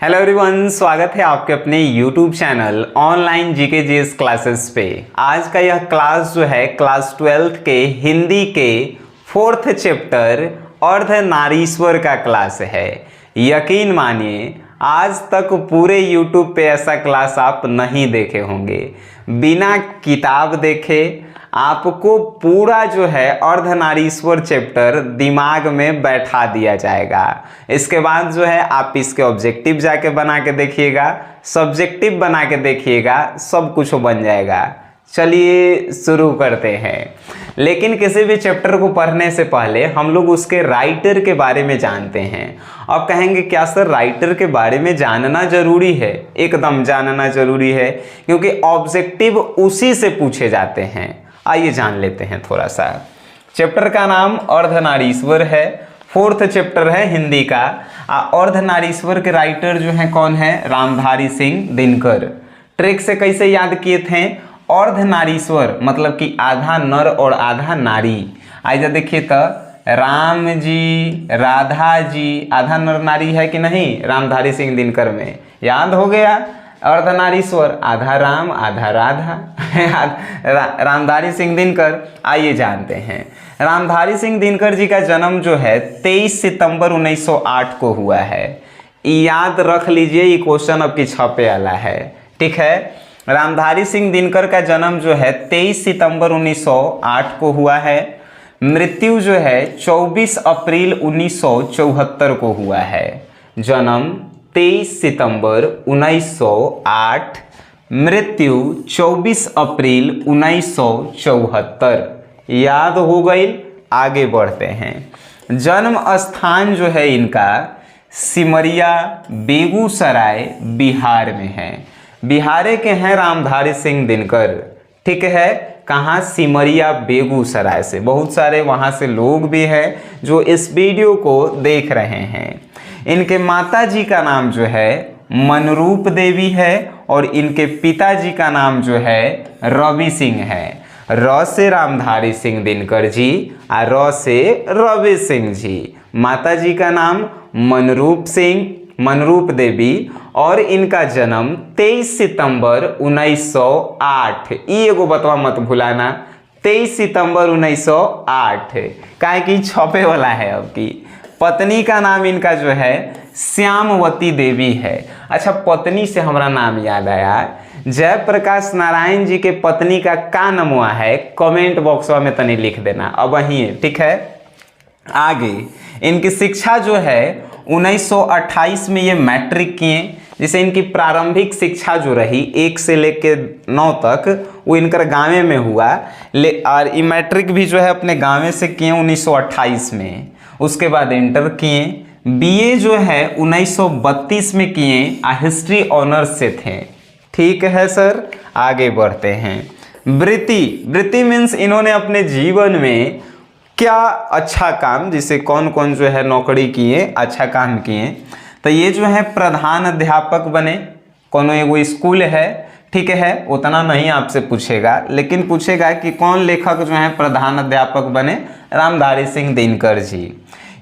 Hello everyone, स्वागत है आपके अपने YouTube channel online GK GS classes पे। आज का यह क्लास जो है क्लास 12th के हिंदी के 4th चैप्टर अर्धनारीश्वर का क्लास है। यकीन मानिए आज तक पूरे YouTube पे ऐसा क्लास आप नहीं देखे होंगे। बिना किताब देखे आपको पूरा जो है अर्धनारीश्वर चैप्टर दिमाग में बैठा दिया जाएगा। इसके बाद जो है आप इसके ऑब्जेक्टिव जाके बना के देखिएगा, सब्जेक्टिव बना के देखिएगा, सब कुछ बन जाएगा। चलिए शुरू करते हैं। लेकिन किसी भी चैप्टर को पढ़ने से पहले हम लोग उसके राइटर के बारे में जानते हैं। अब कहेंगे क्या सर राइटर के बारे में जानना जरूरी है? एकदम जानना जरूरी है, क्योंकि ऑब्जेक्टिव उसी से पूछे जाते हैं। आइए जान लेते हैं थोड़ा सा। चैप्टर का नाम अर्धनारीश्वर है, 4th चैप्टर है हिंदी का। अर्धनारीश्वर के राइटर जो हैं कौन है? रामधारी सिंह दिनकर। ट्रिक से कैसे याद किए थे? अर्धनारीश्वर मतलब कि आधा नर और आधा नारी। आइए देखिए तो राम जी, राधा जी, आधा नर नारी है कि नहीं? रामधारी सिंह दिनकर में याद हो गया। अर्धनारीश्वर आधा राम आधा राधा। रामधारी सिंह दिनकर। आइए जानते हैं। रामधारी सिंह दिनकर जी का जन्म जो है 23 सितंबर 1908 को हुआ है। याद रख लीजिए, ये क्वेश्चन अब की छपे वाला है। ठीक है, रामधारी सिंह दिनकर का जन्म जो है 23 सितंबर 1908 को हुआ है। मृत्यु जो है 24 अप्रैल 1974 को हुआ है। जन्म 23 सितंबर 1908, मृत्यु 24 अप्रैल 1974। याद हो गई। आगे बढ़ते हैं। जन्म स्थान जो है इनका सिमरिया बेगूसराय बिहार में है। बिहार के हैं रामधारी सिंह दिनकर। ठीक है, कहाँ? सिमरिया बेगूसराय से। बहुत सारे वहाँ से लोग भी हैं जो इस वीडियो को देख रहे हैं। इनके माता जी का नाम जो है मनरूप देवी है और इनके पिताजी का नाम जो है रवि सिंह है। र से रामधारी सिंह दिनकर जी और र से रवि सिंह जी। माता जी का नाम मनरूप देवी और इनका जन्म 23 सितंबर 1908। एगो बतवा मत भुलाना, 23 सितंबर 1908, काहे कि छपे वाला है। अब की पत्नी का नाम इनका जो है श्यामवती देवी है। अच्छा, पत्नी से हमारा नाम याद आया। जयप्रकाश नारायण जी के पत्नी का नामवा है? कमेंट बॉक्स में तनी लिख देना अब वही। ठीक है, आगे इनकी शिक्षा जो है 1928 में ये मैट्रिक किए। जिसे इनकी प्रारंभिक शिक्षा जो रही 1 से लेके 9 तक वो इनकर गाँव में हुआ। और ये मैट्रिक भी जो है अपने गाँव से किए 1928 में। उसके बाद इंटर किए। बीए जो है 1932 में किए, हिस्ट्री ऑनर्स से थे। ठीक है सर, आगे बढ़ते हैं। वृत्ति मीन्स इन्होंने अपने जीवन में क्या अच्छा काम, जिसे कौन कौन जो है नौकरी किए, अच्छा काम किए। तो ये जो है प्रधान अध्यापक बने। कोनो एगो स्कूल है, ठीक है, उतना नहीं आपसे पूछेगा, लेकिन पूछेगा कि कौन लेखक जो है प्रधान अध्यापक बने? रामधारी सिंह दिनकर जी।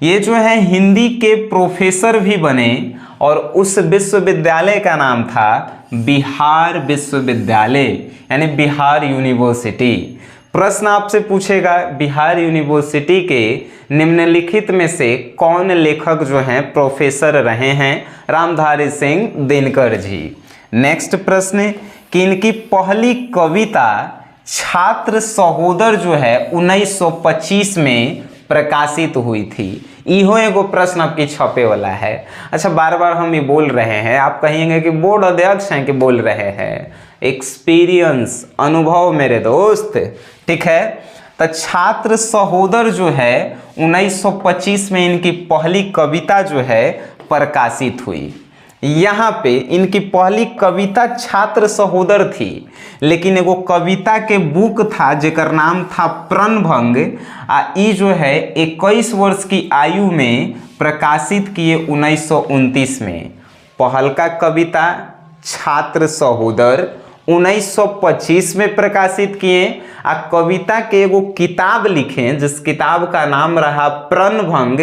ये जो है हिंदी के प्रोफेसर भी बने और उस विश्वविद्यालय का नाम था बिहार विश्वविद्यालय, यानी बिहार यूनिवर्सिटी। प्रश्न आपसे पूछेगा बिहार यूनिवर्सिटी के निम्नलिखित में से कौन लेखक जो हैं प्रोफेसर रहे हैं? रामधारी सिंह दिनकर जी। नेक्स्ट प्रश्न कि इनकी पहली कविता छात्र सहोदर जो है 1925 में प्रकाशित हुई थी। इहो एगो प्रश्न आपकी छपे वाला है। अच्छा, बार बार हम ये बोल रहे हैं, आप कहेंगे कि बोर्ड अध्यक्ष हैं कि बोल रहे हैं। एक्सपीरियंस, अनुभव मेरे दोस्त। ठीक है, तो छात्र सहोदर जो है 1925 में इनकी पहली कविता जो है प्रकाशित हुई। यहाँ पे इनकी पहली कविता छात्र सहोदर थी, लेकिन एगो कविता के बुक था जेकर नाम था प्रणभंग। ई जो है 21 वर्ष की आयु में प्रकाशित किए 1929 में। पहल का कविता छात्र सहोदर 1925 में प्रकाशित किए। आ कविता के एगो किताब लिखे जिस किताब का नाम रहा प्रणभंग,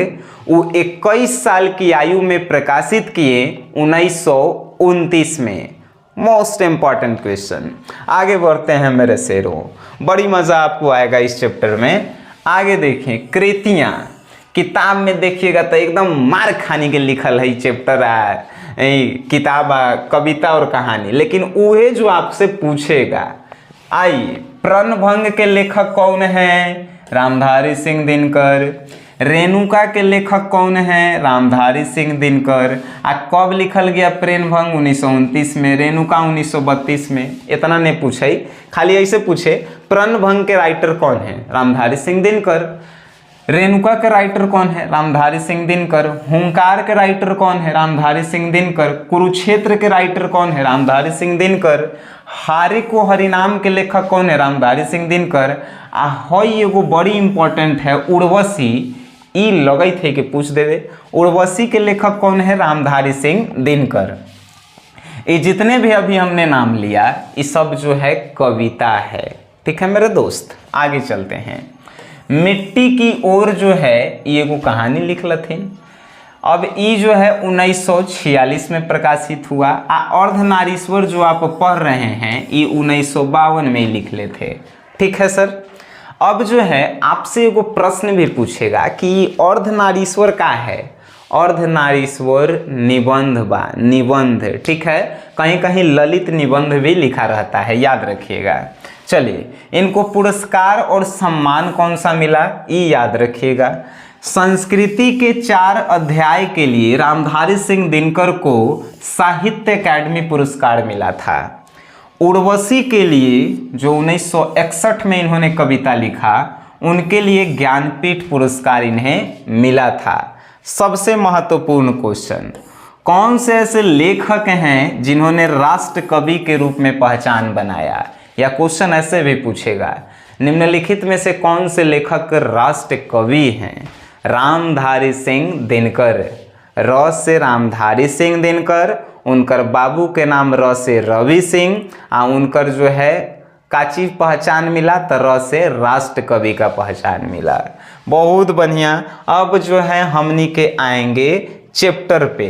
वो 21 साल की आयु में प्रकाशित किए 1929 में। Most important question. आगे बढ़ते हैं मेरे शेरों, बड़ी मजा आपको आएगा इस चैप्टर में। आगे देखें कृतियां, किताब में देखिएगा तो एकदम मार खाने के लिखल है चैप्टर किताब कविता और कहानी, लेकिन वह जो आपसे पूछेगा। आइए, प्रणभंग के लेखक कौन है? रामधारी सिंह दिनकर। रेणुका के लेखक कौन है? रामधारी सिंह दिनकर। आ कब लिखल गया प्रणभंग? 1929 में। रेणुका 1932 में। इतना नहीं पूछे, खाली ऐसे पूछे प्रणभंग के राइटर कौन है? रामधारी सिंह दिनकर। रेणुका के राइटर कौन है? रामधारी सिंह दिनकर। हुंकार के राइटर कौन है? रामधारी सिंह दिनकर। कुरुक्षेत्र के राइटर कौन है? रामधारी सिंह दिनकर। हारे को हरिनाम के लेखक कौन है? रामधारी सिंह दिनकर। आ हई एगो बड़ी इंपॉर्टेंट है उर्वशी, ई लगे थे कि पूछ देवे। उर्वशी के लेखक कौन है? रामधारी सिंह दिनकर। ये जितने भी अभी हमने नाम लिया ये सब जो है कविता है। ठीक है मेरे दोस्त, आगे चलते हैं। मिट्टी की ओर जो है ये एगो कहानी लिख लथिन। अब ये जो है 1946 में प्रकाशित हुआ। अर्धनारीश्वर जो आप पढ़ रहे हैं ये 1952 में लिख ले थे। ठीक है सर। अब जो है आपसे एगो प्रश्न भी पूछेगा कि अर्धनारीश्वर का है? अर्धनारीश्वर निबंध बा, निबंध। ठीक है, कहीं कहीं ललित निबंध भी लिखा रहता है, याद रखिएगा। चलिए, इनको पुरस्कार और सम्मान कौन सा मिला ये याद रखिएगा। संस्कृति के 4 अध्याय के लिए रामधारी सिंह दिनकर को साहित्य अकादमी पुरस्कार मिला था। उर्वशी के लिए जो 1961 में इन्होंने कविता लिखा उनके लिए ज्ञानपीठ पुरस्कार इन्हें मिला था। सबसे महत्वपूर्ण क्वेश्चन, कौन से ऐसे लेखक हैं जिन्होंने राष्ट्र कवि के रूप में पहचान बनाया? या क्वेश्चन ऐसे भी पूछेगा, निम्नलिखित में से कौन से लेखक राष्ट्र कवि हैं? रामधारी सिंह दिनकर। र से रामधारी सिंह दिनकर, उनकर बाबू के नाम र से रवि सिंह, उनकर जो है काची पहचान मिला तो र से राष्ट्र कवि का पहचान मिला। बहुत बढ़िया। अब जो है हमनी के आएंगे चैप्टर पे।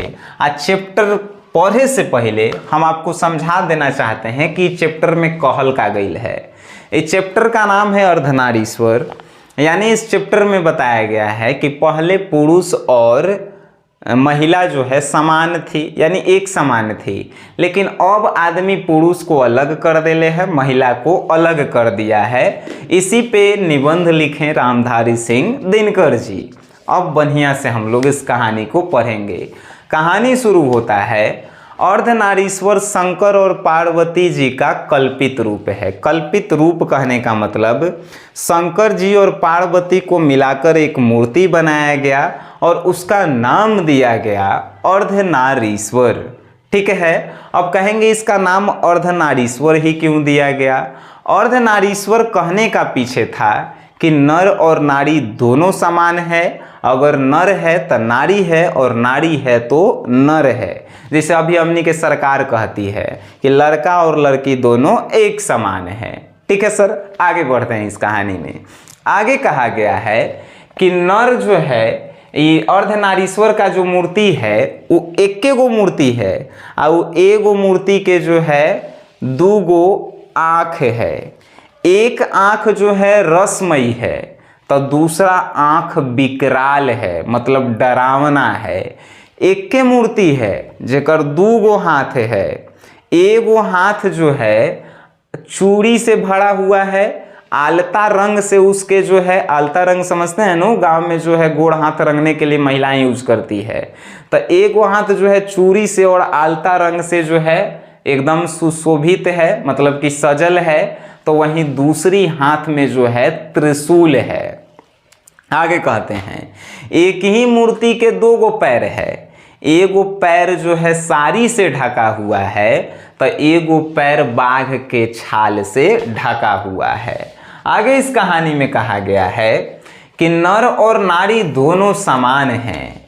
चैप्टर पढ़े से पहले हम आपको समझा देना चाहते हैं कि चैप्टर में कहल का गईल है। इस चैप्टर का नाम है अर्धनारीश्वर। यानी इस चैप्टर में बताया गया है कि पहले पुरुष और महिला जो है समान थी, यानी एक समान थी, लेकिन अब आदमी पुरुष को अलग कर देले है, महिला को अलग कर दिया है। इसी पे निबंध लिखे रामधारी सिंह दिनकर जी। अब बढ़िया से हम लोग इस कहानी को पढ़ेंगे। कहानी शुरू होता है, अर्धनारीश्वर शंकर और पार्वती जी का कल्पित रूप है। कल्पित रूप कहने का मतलब शंकर जी और पार्वती को मिलाकर एक मूर्ति बनाया गया और उसका नाम दिया गया अर्धनारीश्वर। ठीक है, अब कहेंगे इसका नाम अर्धनारीश्वर ही क्यों दिया गया? अर्धनारीश्वर कहने का पीछे था कि नर और नारी दोनों समान है। अगर नर है तो नारी है और नारी है तो नर है। जैसे अभी हमनी के सरकार कहती है कि लड़का और लड़की दोनों एक समान है। ठीक है सर, आगे बढ़ते हैं इस कहानी में। आगे कहा गया है कि नर जो है, ये अर्धनारीश्वर का जो मूर्ति है वो एके गो मूर्ति है और वो एगो मूर्ति के जो है 2 गो आँख है। एक आँख जो है रसमयी है तो दूसरा आँख विकराल है, मतलब डरावना है। एक के मूर्ति है जेकर 2 गो हाथ है। एगो हाथ जो है चूड़ी से भरा हुआ है, आलता रंग से उसके जो है, आलता रंग समझते हैं ना, गांव में जो है गोड़ हाथ रंगने के लिए महिलाएं यूज करती है। तो एगो हाथ जो है चूड़ी से और आलता रंग से जो है एकदम सुशोभित है, मतलब कि सजल है। तो वहीं दूसरी हाथ में जो है त्रिशूल है। आगे कहते हैं, एक ही मूर्ति के 2 गो पैर है। एगो पैर जो है साड़ी से ढका हुआ है तो एगो पैर बाघ के छाल से ढका हुआ है। आगे इस कहानी में कहा गया है कि नर और नारी दोनों समान हैं।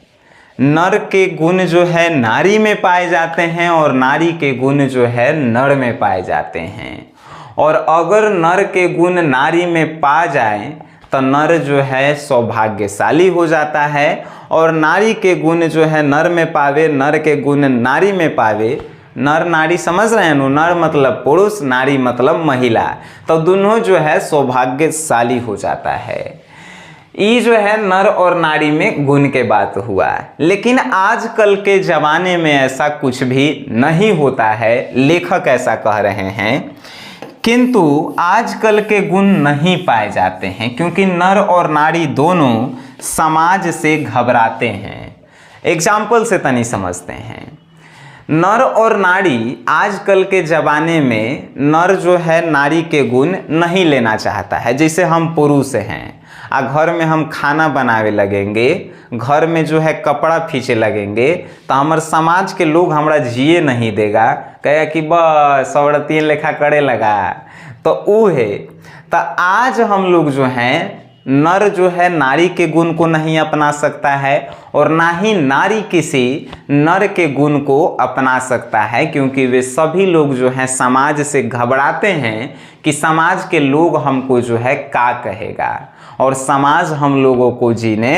नर के गुण जो है नारी में पाए जाते हैं और नारी के गुण जो है नर में पाए जाते हैं। और अगर नर के गुण नारी में पा जाए तो नर जो है सौभाग्यशाली हो जाता है, और नारी के गुण जो है नर में पावे, नर के गुण नारी में पावे। नर नारी समझ रहे हैं ना, नर मतलब पुरुष, नारी मतलब महिला, तो दोनों जो है सौभाग्यशाली हो जाता है। ये जो है नर और नारी में गुण के बात हुआ। लेकिन आजकल के ज़माने में ऐसा कुछ भी नहीं होता है, लेखक ऐसा कह रहे हैं। किंतु आजकल के गुण नहीं पाए जाते हैं क्योंकि नर और नारी दोनों समाज से घबराते हैं। एग्जाम्पल से तनी समझते हैं। नर और नारी आजकल के ज़माने में नर जो है नारी के गुण नहीं लेना चाहता है। जैसे हम पुरुष हैं आ घर में हम खाना बनावे लगेंगे, घर में जो है कपड़ा फींचे लगेंगे, तो हमारे समाज के लोग हमरा जिए नहीं देगा, कहे कि बस औरतियन लेखा करे लगा। तो वो है, तो आज हम लोग जो हैं, नर जो है नारी के गुण को नहीं अपना सकता है और ना ही नारी किसी नर के गुण को अपना सकता है, क्योंकि वे सभी लोग जो हैं समाज से घबराते हैं कि समाज के लोग हमको जो है क्या कहेगा, और समाज हम लोगों को जीने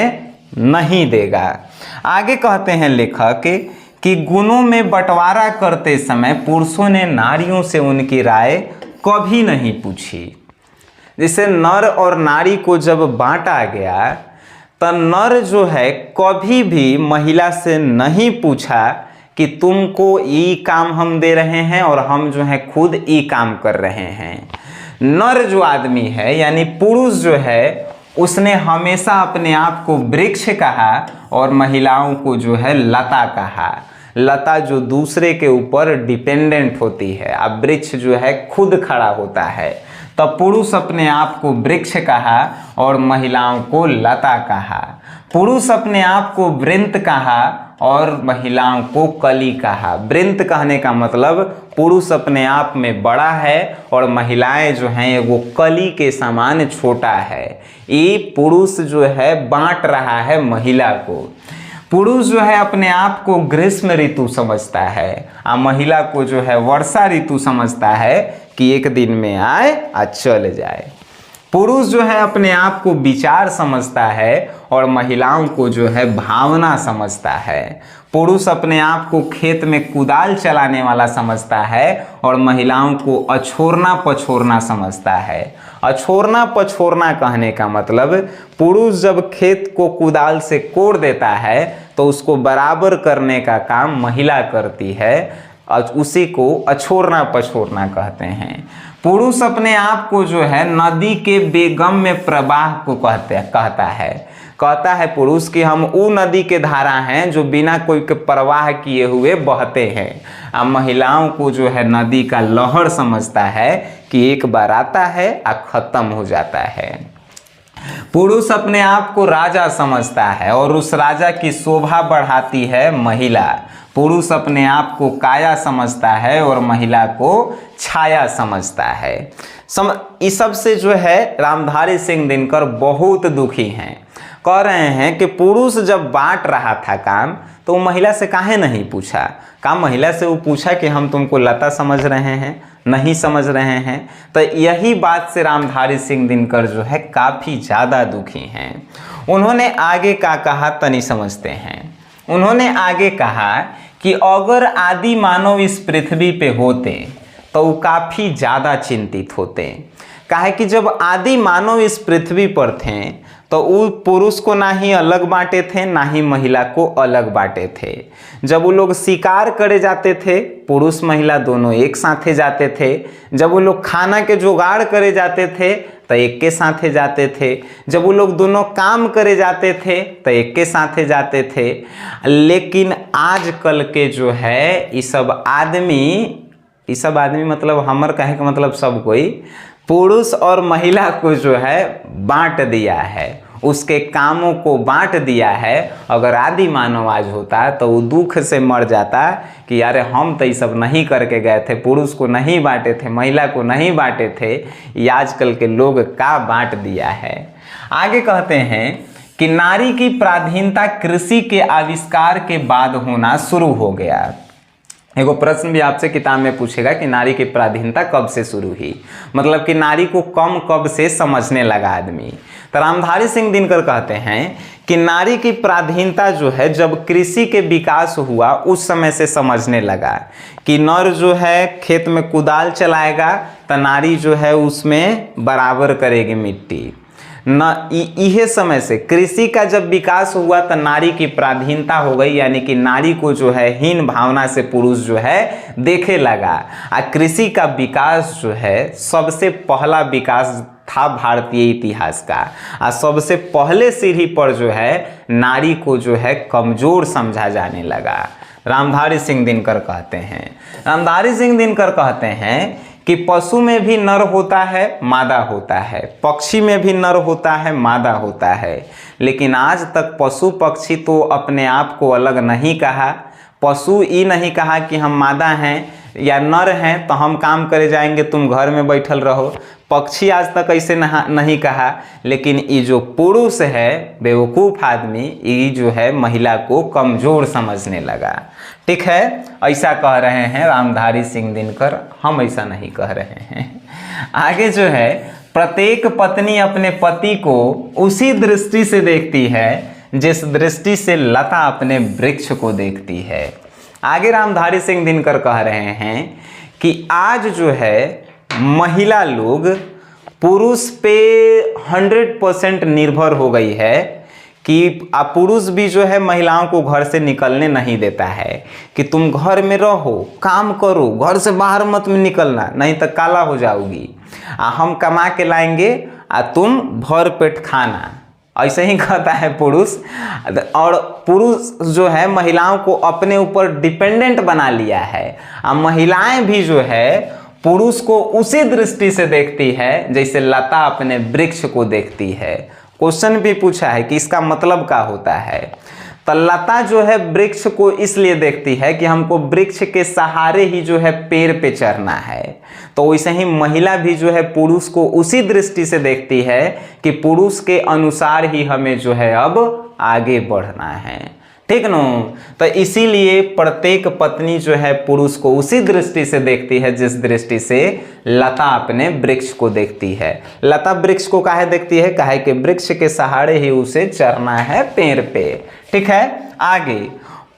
नहीं देगा। आगे कहते हैं लेखक कि गुणों में बंटवारा करते समय पुरुषों ने नारियों से उनकी राय कभी नहीं पूछी। जैसे नर और नारी को जब बांटा गया तो नर जो है कभी भी महिला से नहीं पूछा कि तुमको ये काम हम दे रहे हैं और हम जो है खुद ये काम कर रहे हैं। नर जो आदमी है यानी पुरुष जो है, उसने हमेशा अपने आप को वृक्ष कहा और महिलाओं को जो है लता कहा। लता जो दूसरे के ऊपर डिपेंडेंट होती है, अब वृक्ष जो है खुद खड़ा होता है। तो पुरुष अपने आप को वृक्ष कहा और महिलाओं को लता कहा। पुरुष अपने आप को वृंत कहा और महिलाओं को कली कहा। वृंत कहने का मतलब पुरुष अपने आप में बड़ा है और महिलाएं जो हैं वो कली के समान छोटा है। ये पुरुष जो है बांट रहा है महिला को। पुरुष जो है अपने आप को ग्रीष्म ऋतु समझता है और महिला को जो है वर्षा ऋतु समझता है कि एक दिन में आए और चल जाए। पुरुष जो है अपने आप को विचार समझता है और महिलाओं को जो है भावना समझता है। पुरुष अपने आप को खेत में कुदाल चलाने वाला समझता है और महिलाओं को अछोरना पछोरना समझता है। अछोरना पछोरना कहने का मतलब पुरुष जब खेत को कुदाल से कोड़ देता है तो उसको बराबर करने का काम महिला करती है, उसी को अछोरना पछोरना कहते हैं। पुरुष अपने आप को जो है नदी के बेगम में प्रवाह को कहता है पुरुष कि हम वो नदी के धारा हैं जो बिना कोई के प्रवाह किए हुए बहते हैं। अब महिलाओं को जो है नदी का लहर समझता है कि एक बार आता है और खत्म हो जाता है। पुरुष अपने आप को राजा समझता है और उस राजा की शोभा बढ़ाती है महिला। पुरुष अपने आप को काया समझता है और महिला को छाया समझता है। इस सब से जो है रामधारी सिंह दिनकर बहुत दुखी हैं। कह रहे हैं कि पुरुष जब बांट रहा था काम तो वो महिला से काहे नहीं पूछा। काम महिला से वो पूछा कि हम तुमको लता समझ रहे हैं, नहीं समझ रहे हैं। तो यही बात से रामधारी सिंह दिनकर जो है काफ़ी ज़्यादा दुखी हैं। उन्होंने आगे का कहा तनी समझते हैं। उन्होंने आगे कहा कि अगर आदि मानव इस पृथ्वी पे होते तो वो काफ़ी ज़्यादा चिंतित होते। काहे कि जब आदि मानव इस पृथ्वी पर थे तो वो पुरुष को ना ही अलग बांटे थे ना ही महिला को अलग बांटे थे। जब वो लोग शिकार करे जाते थे पुरुष महिला दोनों एक साथे जाते थे। जब वो लोग खाना के जुगाड़ करे जाते थे तो एक के साथे जाते थे। जब वो लोग दोनों काम करे जाते थे तो एक के साथे जाते थे। लेकिन आजकल के जो है ये सब आदमी मतलब हमर कहे का मतलब सब कोई पुरुष और महिला को जो है बांट दिया है, उसके कामों को बांट दिया है। अगर आदि मानव आज होता तो वो दुख से मर जाता कि यार हम तो ये सब नहीं करके गए थे, पुरुष को नहीं बांटे थे, महिला को नहीं बांटे थे, ये आजकल के लोग का बांट दिया है। आगे कहते हैं कि नारी की पराधीनता कृषि के आविष्कार के बाद होना शुरू हो गया। एगो प्रश्न भी आपसे किताब में पूछेगा कि नारी की पराधीनता कब से शुरू हुई, मतलब कि नारी को कब से समझने लगा आदमी। तो रामधारी सिंह दिनकर कहते हैं कि नारी की पराधीनता जो है जब कृषि के विकास हुआ उस समय से समझने लगा कि नर जो है खेत में कुदाल चलाएगा तो नारी जो है उसमें बराबर करेगी मिट्टी। न यह समय से कृषि का जब विकास हुआ तो नारी की पराधीनता हो गई, यानी कि नारी को जो है हीन भावना से पुरुष जो है देखे लगा। कृषि का विकास जो है सबसे पहला विकास था भारतीय इतिहास का। सबसे पहले सीढ़ी पर जो है नारी को जो है कमजोर समझा जाने लगा। रामधारी सिंह दिनकर कहते हैं, रामधारी सिंह दिनकर कहते हैं कि पशु में भी नर होता है मादा होता है, पक्षी में भी नर होता है मादा होता है, लेकिन आज तक पशु पक्षी तो अपने आप को अलग नहीं कहा। पशु ये नहीं कहा कि हम मादा हैं या नर हैं तो हम काम करे जाएंगे, तुम घर में बैठल रहो। पक्षी आज तक ऐसे नहीं कहा, लेकिन ये जो पुरुष है बेवकूफ़ आदमी, ये जो है महिला को कमज़ोर समझने लगा। ठीक है, ऐसा कह रहे हैं रामधारी सिंह दिनकर, हम ऐसा नहीं कह रहे हैं। आगे जो है प्रत्येक पत्नी अपने पति को उसी दृष्टि से देखती है जिस दृष्टि से लता अपने वृक्ष को देखती है। आगे रामधारी सिंह दिनकर कह रहे हैं कि आज जो है महिला लोग पुरुष पे 100% निर्भर हो गई है कि पुरुष भी जो है महिलाओं को घर से निकलने नहीं देता है कि तुम घर में रहो, काम करो, घर से बाहर मत में निकलना, नहीं तो काला हो जाओगी। हम कमा के लाएंगे तुम भर पेट खाना, ऐसे ही कहता है पुरुष। और पुरुष जो है महिलाओं को अपने ऊपर डिपेंडेंट बना लिया है। महिलाएं भी जो है पुरुष को उसी दृष्टि से देखती है जैसे लता अपने वृक्ष को देखती है। क्वेश्चन भी पूछा है कि इसका मतलब क्या होता है। तो लता जो है वृक्ष को इसलिए देखती है कि हमको वृक्ष के सहारे ही जो है पेड़ पे चढ़ना है। तो वैसे ही महिला भी जो है पुरुष को उसी दृष्टि से देखती है कि पुरुष के अनुसार ही हमें जो है अब आगे बढ़ना है। ठीक न? तो इसीलिए प्रत्येक पत्नी जो है पुरुष को उसी दृष्टि से देखती है जिस दृष्टि से लता अपने वृक्ष को देखती है। लता वृक्ष को काहे देखती है? काहे कि वृक्ष के सहारे ही उसे चढ़ना है पेड़ पे। ठीक है, आगे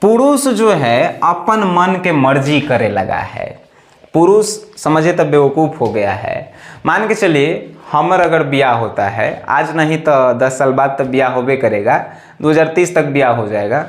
पुरुष जो है अपन मन के मर्जी करे लगा है। पुरुष समझे तब बेवकूफ़ हो गया है। मान के चलिए हमर अगर ब्याह होता है, आज नहीं तो 10 साल बाद तब ब्याह होबे करेगा, 2030 तक ब्याह हो जाएगा,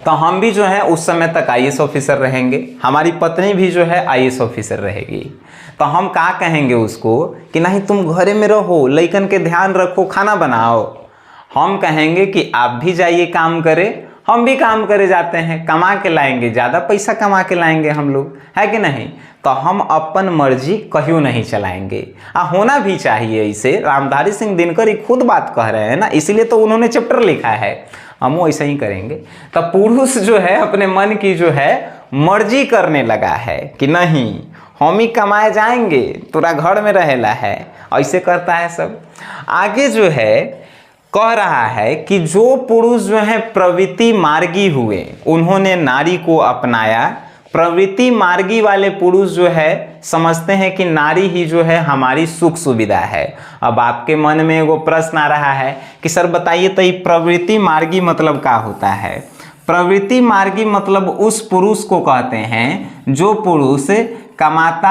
तो हम भी जो है उस समय तक IAS ऑफिसर रहेंगे, हमारी पत्नी भी जो है IAS ऑफिसर रहेगी। तो हम क्या कहेंगे उसको कि नहीं तुम घरे में रहो, लइकन के ध्यान रखो, खाना बनाओ। हम कहेंगे कि आप भी जाइए काम करे, हम भी काम करे जाते हैं, कमा के लाएंगे, ज़्यादा पैसा कमा के लाएंगे हम लोग, है कि नहीं? तो हम अपन मर्जी कहीं नहीं चलाएंगे। होना भी चाहिए। इसे रामधारी सिंह दिनकर ही खुद बात कह रहे हैं ना, इसलिए तो उन्होंने चैप्टर लिखा है, हम वो ऐसा ही करेंगे। तो पुरुष जो है अपने मन की जो है मर्जी करने लगा है कि नहीं हम ही कमाए जाएंगे, तोरा घर में रहेला है, ऐसे करता है सब। आगे जो है कह रहा है कि जो पुरुष जो है प्रवृत्ति मार्गी हुए, उन्होंने नारी को अपनाया। प्रवृत्ति मार्गी वाले पुरुष जो है समझते हैं कि नारी ही जो है हमारी सुख सुविधा है। अब आपके मन में एगो प्रश्न आ रहा है कि सर बताइए तो ये प्रवृत्ति मार्गी मतलब क्या होता है? प्रवृत्ति मार्गी मतलब उस पुरुष को कहते हैं जो पुरुष कमाता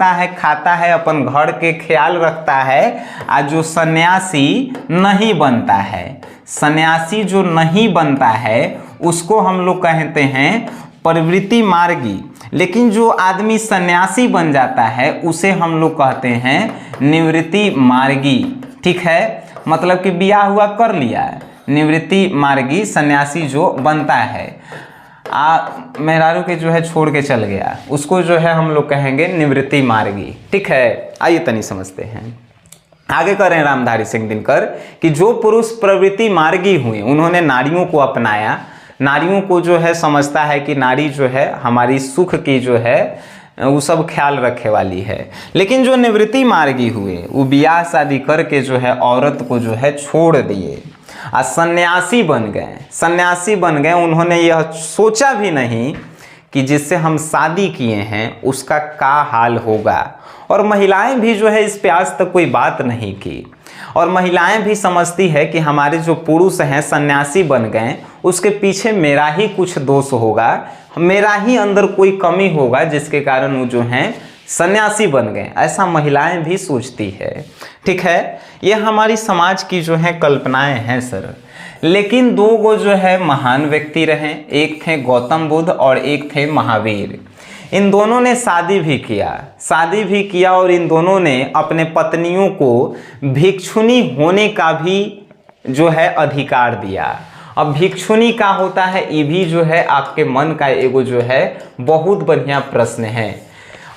है, खाता है, अपन घर के ख्याल रखता है, और जो सन्यासी नहीं बनता है। सन्यासी जो नहीं बनता है उसको हम लोग कहते हैं प्रवृत्ति मार्गी। लेकिन जो आदमी सन्यासी बन जाता है उसे हम लोग कहते हैं निवृत्ति मार्गी। ठीक है, मतलब कि बियाह हुआ कर लिया, निवृत्ति मार्गी सन्यासी जो बनता है, मेहरारू के जो है छोड़ के चल गया, उसको जो है हम लोग कहेंगे निवृत्ति मार्गी। ठीक है, आइए तनी समझते हैं। आगे कह रहे हैं रामधारी सिंह दिनकर कि जो पुरुष प्रवृत्ति मार्गी हुए, उन्होंने नारियों को अपनाया, नारियों को जो है समझता है कि नारी जो है हमारी सुख की जो है वो सब ख्याल रखे वाली है। लेकिन जो निवृत्ति मार्गी हुए वो ब्याह शादी करके जो है औरत को जो है छोड़ दिए और सन्यासी बन गए। सन्यासी बन गए, उन्होंने यह सोचा भी नहीं कि जिससे हम शादी किए हैं उसका क्या हाल होगा। और महिलाएं भी जो है इस पे आज तक कोई बात नहीं की। और महिलाएं भी समझती है कि हमारे जो पुरुष हैं सन्यासी बन गए, उसके पीछे मेरा ही कुछ दोष होगा, मेरा ही अंदर कोई कमी होगा जिसके कारण वो जो हैं सन्यासी बन गए। ऐसा महिलाएं भी सोचती है। ठीक है, ये हमारी समाज की जो है कल्पनाएं हैं सर। लेकिन दो गो जो है महान व्यक्ति रहे, एक थे गौतम बुद्ध और एक थे महावीर। इन दोनों ने शादी भी किया और इन दोनों ने अपने पत्नियों को भिक्षुनी होने का भी जो है अधिकार दिया। अब भिक्षुनी का होता है, ये भी जो है आपके मन का एगो जो है बहुत बढ़िया प्रश्न है।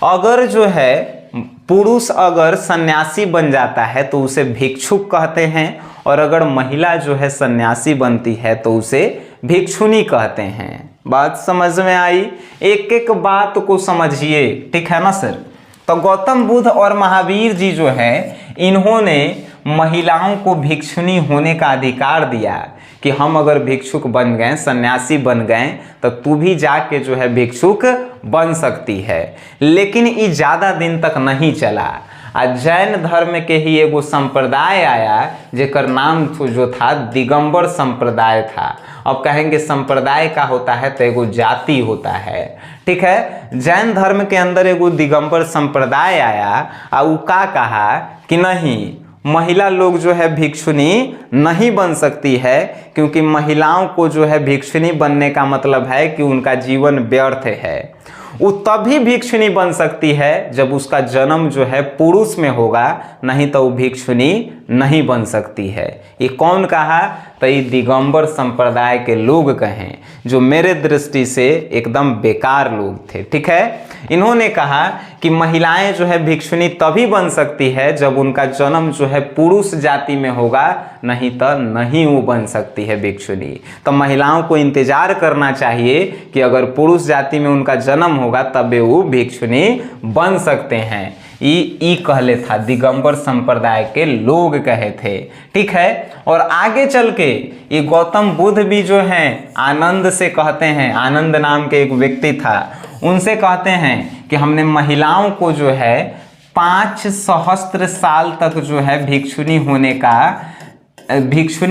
अगर जो है पुरुष अगर सन्यासी बन जाता है तो उसे भिक्षुक कहते हैं, और अगर महिला जो है सन्यासी बनती है तो उसे भिक्षुनी कहते हैं। बात समझ में आई? एक एक बात को समझिए, ठीक है ना सर। तो गौतम बुद्ध और महावीर जी जो है इन्होंने महिलाओं को भिक्षुनी होने का अधिकार दिया कि हम अगर भिक्षुक बन गए, सन्यासी बन गए, तो तू भी जाके जो है भिक्षुक बन सकती है। लेकिन ये ज़्यादा दिन तक नहीं चला। जैन धर्म के ही एगो संप्रदाय आया जेकर नाम जो था दिगंबर संप्रदाय था। अब कहेंगे संप्रदाय का होता है तो एगो जाति होता है। ठीक है, जैन धर्म के अंदर एगो दिगंबर संप्रदाय आया और वो का कहा कि नहीं, महिला लोग जो है भिक्षुनी नहीं बन सकती है, क्योंकि महिलाओं को जो है भिक्षुनी बनने का मतलब है कि उनका जीवन व्यर्थ है। वो तभी भिक्षुनी बन सकती है जब उसका जन्म जो है पुरुष में होगा, नहीं तो वो भिक्षुनी नहीं बन सकती है। ये कौन कहा? तो ये दिगंबर संप्रदाय के लोग कहें, जो मेरे दृष्टि से एकदम बेकार लोग थे। ठीक है, इन्होंने कहा कि महिलाएं जो है भिक्षुनी तभी बन सकती है जब उनका जन्म जो है पुरुष जाति में होगा, नहीं तो नहीं वो बन सकती है भिक्षुनी। तो महिलाओं को इंतजार करना चाहिए कि अगर पुरुष जाति में उनका जन्म होगा तब वो भिक्षुनी बन सकते हैं। ई कहले था दिगंबर संप्रदाय के लोग कहे थे। ठीक है, और आगे चल के ये गौतम बुद्ध भी जो हैं आनंद से कहते हैं, आनंद नाम के एक व्यक्ति था, उनसे कहते हैं कि हमने महिलाओं को जो है 5 सहस्त्र साल तक जो है भिक्षुनी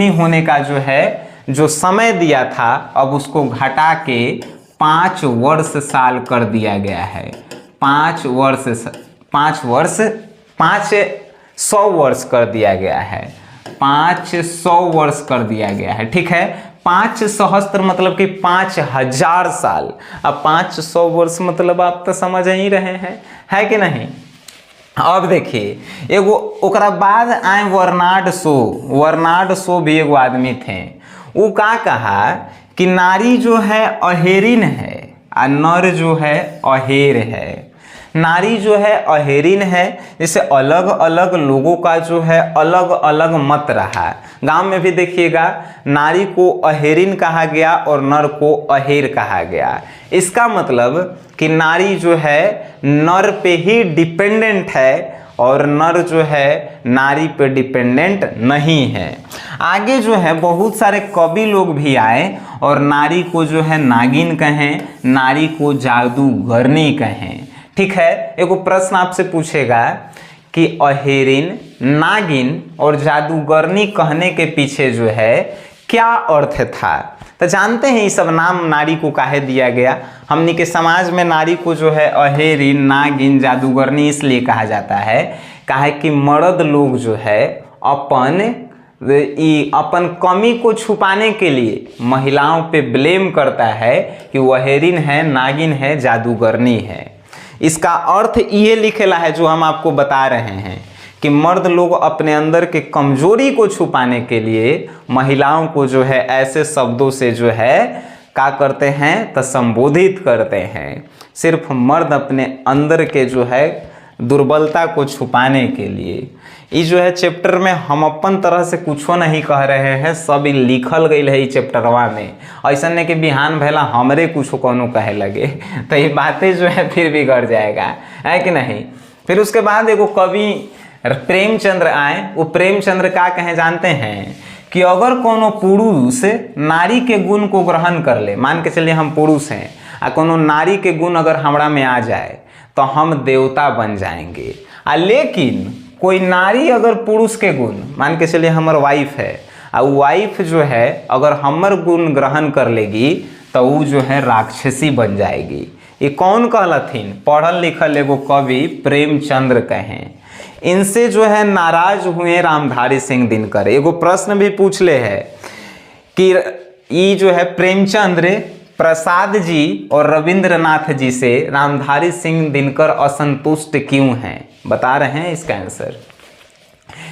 होने का जो है जो समय दिया था, अब उसको घटा के 5 साल कर दिया गया है। 500 वर्ष कर दिया गया है। 500 वर्ष कर दिया गया है। ठीक है, 5 सहस्त्र मतलब कि 5000 साल। अब 500 वर्ष मतलब आप तो समझ ही रहे हैं, है कि नहीं। अब देखिए एगो ओकरा बाद आए वर्नाड शो भी एगो आदमी थे। वो का कहा कि नारी जो है अहेरिन है और नर जो है अहेर है। नारी जो है अहेरिन है, जैसे अलग अलग लोगों का जो है अलग अलग मत रहा। गांव में भी देखिएगा नारी को अहेरिन कहा गया और नर को अहेर कहा गया। इसका मतलब कि नारी जो है नर पे ही डिपेंडेंट है और नर जो है नारी पे डिपेंडेंट नहीं है। आगे जो है बहुत सारे कवि लोग भी आए और नारी को जो है नागिन कहें, नारी को जादूगरनी कहें। ठीक है, एगो प्रश्न आपसे पूछेगा कि अहेरिन, नागिन और जादूगरनी कहने के पीछे जो है क्या अर्थ था। तो जानते हैं ये सब नाम नारी को काहे दिया गया। हमनी के समाज में नारी को जो है अहेरिन, नागिन, जादूगरनी इसलिए कहा जाता है काहे कि मर्द लोग जो है अपन कमी को छुपाने के लिए महिलाओं पे ब्लेम करता है कि वो अहेरिन है, नागिन है, जादूगरनी है। इसका अर्थ ये लिखेला है जो हम आपको बता रहे हैं कि मर्द लोग अपने अंदर के कमजोरी को छुपाने के लिए महिलाओं को जो है ऐसे शब्दों से जो है क्या करते हैं तो संबोधित करते हैं, सिर्फ मर्द अपने अंदर के जो है दुर्बलता को छुपाने के लिए। ये जो है चैप्टर में हम अपन तरह से कुछो नहीं कह रहे हैं, सब लिखल गई है चैप्टरवा में। ऐसा नहीं कि बिहान भैला हमरे कुछो कोनो कहे लगे तो ये बातें जो है फिर बिगड़ जाएगा, है कि नहीं। फिर उसके बाद एगो कवि प्रेमचंद्र आए। वो प्रेमचंद्र का कहे जानते हैं कि अगर कोनो पुरुष नारी के गुण को ग्रहण कर ले, मान के चलिए हम पुरुष हैं आ कोनो नारी के गुण अगर हमरा में आ जाए तो हम देवता बन जाएंगे। लेकिन कोई नारी अगर पुरुष के गुण, मान के चलिए हमर वाइफ है, और वाइफ जो है अगर हमर गुण ग्रहण कर लेगी तो वो जो है राक्षसी बन जाएगी। ये कौन कहलथिन? पढ़ल लिखल एगो कवि प्रेमचंद्र कहें। इनसे जो है नाराज हुए रामधारी सिंह दिनकर। एगो प्रश्न भी पूछ ले है कि ये जो है प्रेमचंद्र प्रसाद जी और रविंद्रनाथ जी से रामधारी सिंह दिनकर असंतुष्ट क्यों हैं? बता रहे हैं इसका आंसर।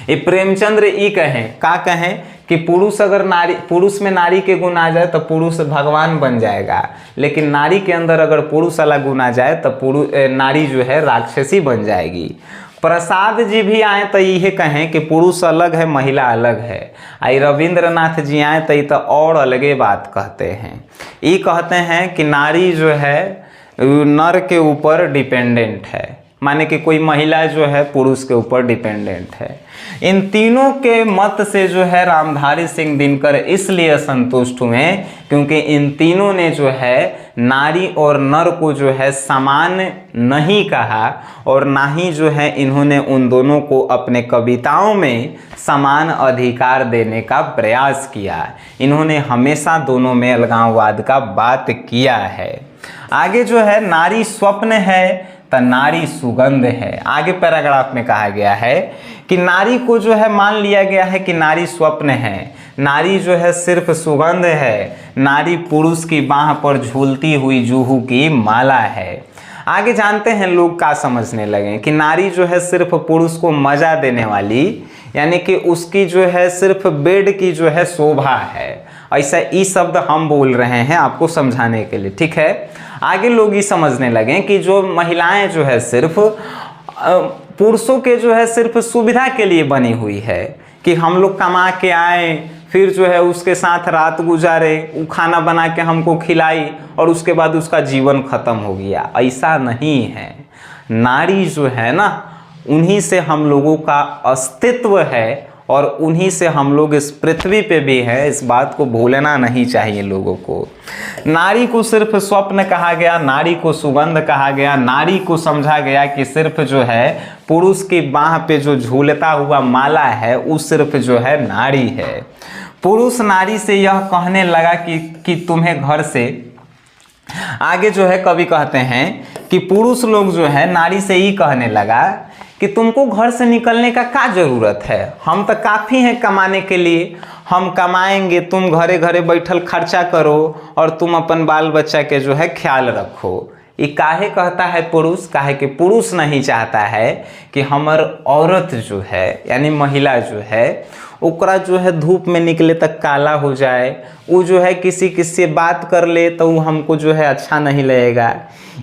ये प्रेमचंद्र ये कहें, का कहें कि पुरुष में नारी के गुण आ जाए तो पुरुष भगवान बन जाएगा, लेकिन नारी के अंदर अगर पुरुष वाला गुण आ जाए तो नारी जो है राक्षसी बन जाएगी। प्रसाद जी भी आए तो यह कहें कि पुरुष अलग है महिला अलग है। आई रविंद्रनाथ जी आए तो ये तो और अलगे बात कहते हैं। ये कहते हैं कि नारी जो है नर के ऊपर डिपेंडेंट है, माने कि कोई महिला जो है पुरुष के ऊपर डिपेंडेंट है। इन तीनों के मत से जो है रामधारी सिंह दिनकर इसलिए असंतुष्ट हुए क्योंकि इन तीनों ने जो है नारी और नर को जो है समान नहीं कहा, और ना ही जो है इन्होंने उन दोनों को अपने कविताओं में समान अधिकार देने का प्रयास किया। इन्होंने हमेशा दोनों में अलगाववाद का बात किया है। आगे जो है नारी स्वप्न है तो नारी सुगंध है। आगे पैराग्राफ में कहा गया है कि नारी को जो है मान लिया गया है कि नारी स्वप्न है, नारी जो है सिर्फ सुगंध है, नारी पुरुष की बाह पर झूलती हुई जूहू की माला है। आगे जानते हैं लोग क्या समझने लगे कि नारी जो है सिर्फ पुरुष को मजा देने वाली, यानी कि उसकी जो है सिर्फ बेड की जो है शोभा है। ऐसा ई शब्द हम बोल रहे हैं आपको समझाने के लिए, ठीक है। आगे लोग ये समझने लगे कि जो महिलाएं जो है सिर्फ पुरुषों के जो है सिर्फ सुविधा के लिए बनी हुई है, कि हम लोग कमा के आए फिर जो है उसके साथ रात गुजारे, वो खाना बना के हमको खिलाई और उसके बाद उसका जीवन खत्म हो गया। ऐसा नहीं है। नारी जो है ना, उन्हीं से हम लोगों का अस्तित्व है और उन्हीं से हम लोग इस पृथ्वी पे भी हैं। इस बात को भूलना नहीं चाहिए लोगों को। नारी को सिर्फ स्वप्न कहा गया, नारी को सुगंध कहा गया, नारी को समझा गया कि सिर्फ जो है पुरुष की बाह पे जो झूलता हुआ माला है वो सिर्फ जो है नारी है। पुरुष नारी से यह कहने लगा कि तुम्हें घर से, आगे जो है कवि कहते हैं कि पुरुष लोग जो है नारी से ही कहने लगा कि तुमको घर से निकलने का क्या जरूरत है, हम तो काफ़ी हैं कमाने के लिए, हम कमाएंगे, तुम घरे घरे बैठल खर्चा करो और तुम अपन बाल बच्चा के जो है ख्याल रखो। ये काहे कहता है पुरुष? काहे कि पुरुष नहीं चाहता है कि हमर औरत जो है यानी महिला जो है ओकरा जो है धूप में निकले तक काला हो जाए, वो जो है किसी से बात कर ले तो वो हमको जो है अच्छा नहीं लगेगा।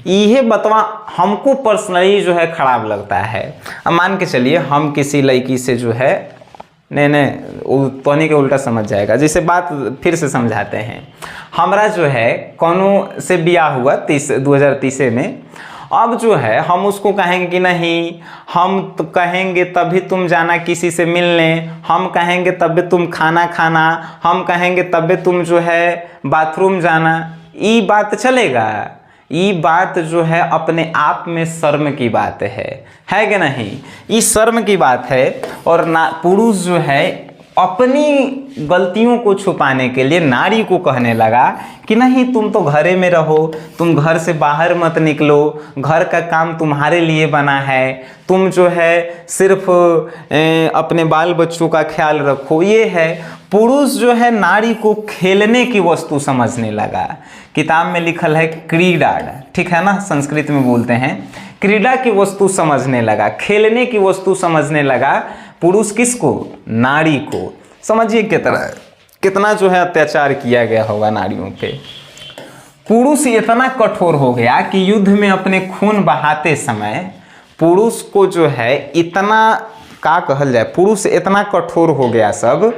यह बतवा हमको पर्सनली जो है खराब लगता है। अब मान के चलिए हम किसी लड़की से जो है नहीं वो तोनी के उल्टा समझ जाएगा, जैसे बात फिर से समझाते हैं। हमारा जो है कोनो से ब्याह हुआ 2030 में, अब जो है हम उसको कहेंगे कि नहीं, हम तो कहेंगे तभी तुम जाना किसी से मिलने, हम कहेंगे तभी तुम खाना खाना, हम कहेंगे तभी तुम जो है बाथरूम जाना। ये बात चलेगा? ये बात जो है अपने आप में शर्म की बात है कि नहीं? ये शर्म की बात है। और ना पुरुष जो है अपनी गलतियों को छुपाने के लिए नारी को कहने लगा कि नहीं, तुम तो घरे में रहो, तुम घर से बाहर मत निकलो, घर का काम तुम्हारे लिए बना है, तुम जो है सिर्फ अपने बाल बच्चों का ख्याल रखो। ये है पुरुष जो है नारी को खेलने की वस्तु समझने लगा। किताब में लिखल है क्रीडा, ठीक है ना, संस्कृत में बोलते हैं, क्रीडा की वस्तु समझने लगा, खेलने की वस्तु समझने लगा। पुरुष किसको? नारी को। समझिए कितना जो है अत्याचार किया गया होगा नारियों पे। पुरुष इतना कठोर हो गया कि युद्ध में अपने खून बहाते समय पुरुष को जो है इतना का कहल जाए, पुरुष इतना कठोर हो गया सब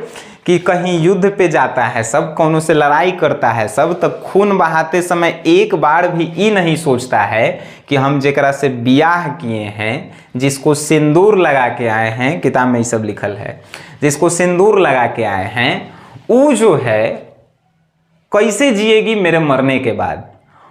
कि कहीं युद्ध पे जाता है सब, कौनों से लड़ाई करता है सब, तब खून बहाते समय एक बार भी ये नहीं सोचता है कि हम जेकरा से बियाह किए हैं, जिसको सिंदूर लगा के आए हैं, किताब में ये सब लिखल है, जिसको सिंदूर लगा के आए हैं, वो जो है कैसे जिएगी मेरे मरने के बाद।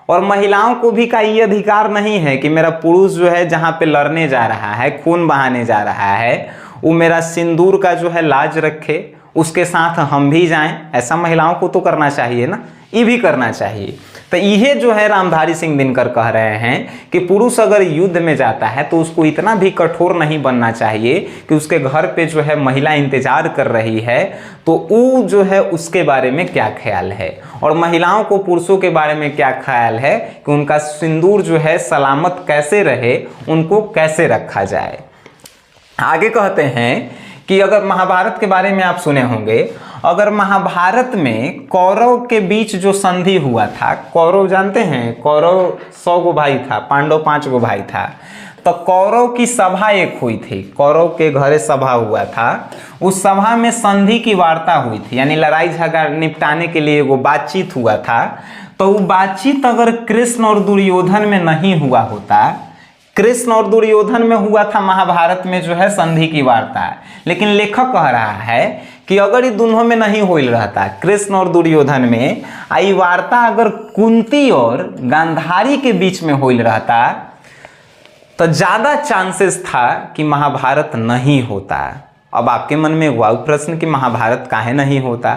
और महिलाओं को भी का ये अधिकार नहीं है कि मेरा पुरुष जो है जहाँ पे लड़ने जा रहा है, खून बहाने जा रहा है, वो मेरा सिंदूर का जो है लाज रखे, उसके साथ हम भी जाएं। ऐसा महिलाओं को तो करना चाहिए ना, ये भी करना चाहिए। तो यह जो है रामधारी सिंह दिनकर कह रहे हैं कि पुरुष अगर युद्ध में जाता है तो उसको इतना भी कठोर नहीं बनना चाहिए कि उसके घर पे जो है महिला इंतजार कर रही है तो वो जो है उसके बारे में क्या ख्याल है, और महिलाओं को पुरुषों के बारे में क्या ख्याल है कि उनका सिंदूर जो है सलामत कैसे रहे, उनको कैसे रखा जाए। आगे कहते हैं कि अगर महाभारत के बारे में आप सुने होंगे, अगर महाभारत में कौरव के बीच जो संधि हुआ था, कौरव जानते हैं, कौरव 100 गो भाई था, पांडव 5 गो भाई था, तो कौरव की सभा एक हुई थी, कौरव के घरे सभा हुआ था, उस सभा में संधि की वार्ता हुई थी, यानी लड़ाई झगड़ा निपटाने के लिए वो बातचीत हुआ था। तो वो बातचीत अगर कृष्ण और दुर्योधन में नहीं हुआ होता, कृष्ण और दुर्योधन में हुआ था महाभारत में जो है संधि की वार्ता, लेकिन लेखक कह रहा है कि अगर ये दोनों में नहीं हो रहता, कृष्ण और दुर्योधन में आई वार्ता अगर कुंती और गांधारी के बीच में हो रहता तो ज्यादा चांसेस था कि महाभारत नहीं होता। अब आपके मन में हुआ प्रश्न कि महाभारत काहे नहीं होता,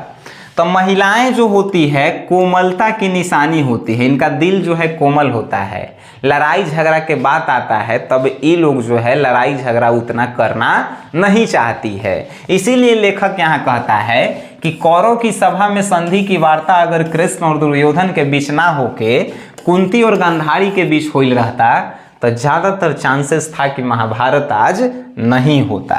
तो महिलाएं जो होती है कोमलता की निशानी होती है, इनका दिल जो है कोमल होता है, लड़ाई झगड़ा के बात आता है तब ये लोग जो है लड़ाई झगड़ा उतना करना नहीं चाहती है। इसीलिए लेखक यहाँ कहता है कि कौरव की सभा में संधि की वार्ता अगर कृष्ण और दुर्योधन के बीच ना होके कुंती और गांधारी के बीच हो रहता तो ज्यादातर चांसेस था कि महाभारत आज नहीं होता।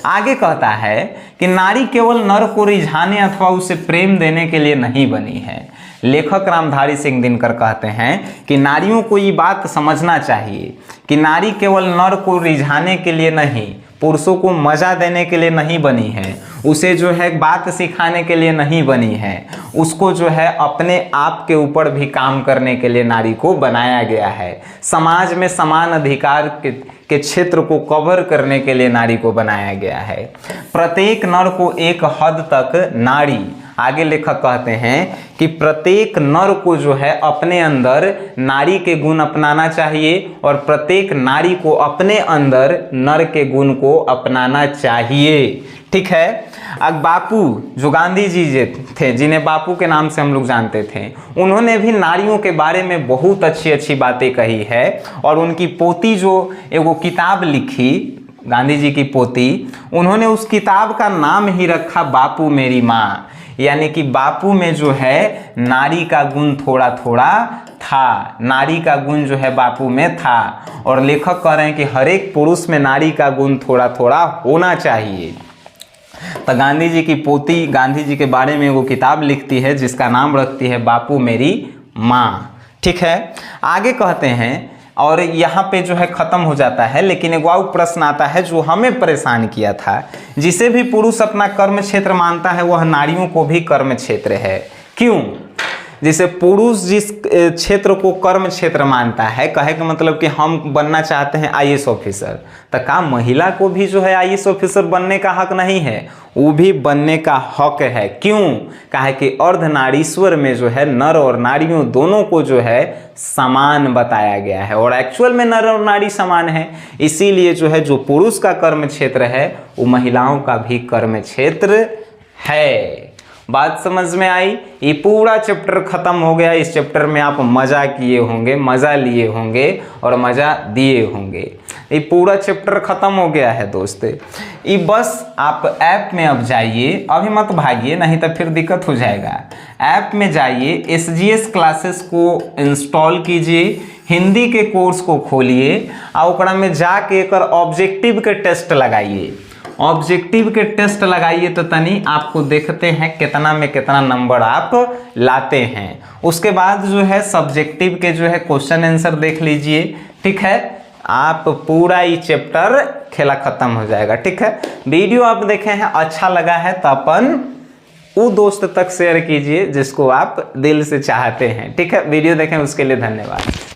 आगे कहता है कि नारी केवल नर को रिझाने अथवा उसे प्रेम देने के लिए नहीं बनी है। लेखक रामधारी सिंह दिनकर कहते हैं कि नारियों को ये बात समझना चाहिए कि नारी केवल नर को रिझाने के लिए नहीं, पुरुषों को मजा देने के लिए नहीं बनी है, उसे जो है बात सिखाने के लिए नहीं बनी है, उसको जो है अपने आप के ऊपर भी काम करने के लिए नारी को बनाया गया है। समाज में समान अधिकार के क्षेत्र को कवर करने के लिए नारी को बनाया गया है। प्रत्येक नर को एक हद तक नारी, आगे लेखक कहते हैं कि प्रत्येक नर को जो है अपने अंदर नारी के गुण अपनाना चाहिए और प्रत्येक नारी को अपने अंदर नर के गुण को अपनाना चाहिए। ठीक है। अब बापू जो गांधी जी थे, जिन्हें बापू के नाम से हम लोग जानते थे, उन्होंने भी नारियों के बारे में बहुत अच्छी अच्छी बातें कही है और उनकी पोती जो एगो किताब लिखी, गांधी जी की पोती, उन्होंने उस किताब का नाम ही रखा बापू मेरी माँ, यानी कि बापू में जो है नारी का गुण थोड़ा थोड़ा था, नारी का गुण जो है बापू में था। और लेखक कह रहे हैं कि हर एक पुरुष में नारी का गुण थोड़ा थोड़ा होना चाहिए। तो गांधी जी की पोती गांधी जी के बारे में वो किताब लिखती है जिसका नाम रखती है बापू मेरी माँ। ठीक है। आगे कहते हैं और यहाँ पे जो है ख़त्म हो जाता है, लेकिन एक और प्रश्न आता है जो हमें परेशान किया था। जिसे भी पुरुष अपना कर्म क्षेत्र मानता है वह नारियों को भी कर्म क्षेत्र है। क्यों? जैसे पुरुष जिस क्षेत्र को कर्म क्षेत्र मानता है, कहे का मतलब कि हम बनना चाहते हैं आईएएस ऑफिसर, तो का महिला को भी जो है आईएएस ऑफिसर बनने का हक नहीं है? वो भी बनने का हक है। क्यों? कहे कि अर्धनारीश्वर में जो है नर और नारियों दोनों को जो है समान बताया गया है और एक्चुअल में नर और नारी समान है। इसीलिए जो है जो पुरुष का कर्म क्षेत्र है वो महिलाओं का भी कर्म क्षेत्र है। बात समझ में आई? ये पूरा चैप्टर खत्म हो गया। इस चैप्टर में आप मज़ा किए होंगे, मज़ा लिए होंगे और मज़ा दिए होंगे। ये पूरा चैप्टर खत्म हो गया है दोस्त। ये बस आप ऐप में अब जाइए, अभी मत भागिए नहीं तो फिर दिक्कत हो जाएगा। ऐप में जाइए, SGS क्लासेस को इंस्टॉल कीजिए, हिंदी के कोर्स को खोलिए और ओकरा में जाके एक ऑब्जेक्टिव के टेस्ट लगाइए। ऑब्जेक्टिव के टेस्ट लगाइए तो तनी आपको देखते हैं कितना में कितना नंबर आप लाते हैं। उसके बाद जो है सब्जेक्टिव के जो है क्वेश्चन आंसर देख लीजिए। ठीक है। आप पूरा ये चैप्टर खेला खत्म हो जाएगा। ठीक है, वीडियो आप देखे हैं, अच्छा लगा है तो अपन वो दोस्त तक शेयर कीजिए जिसको आप दिल से चाहते हैं। ठीक है, वीडियो देखें उसके लिए धन्यवाद।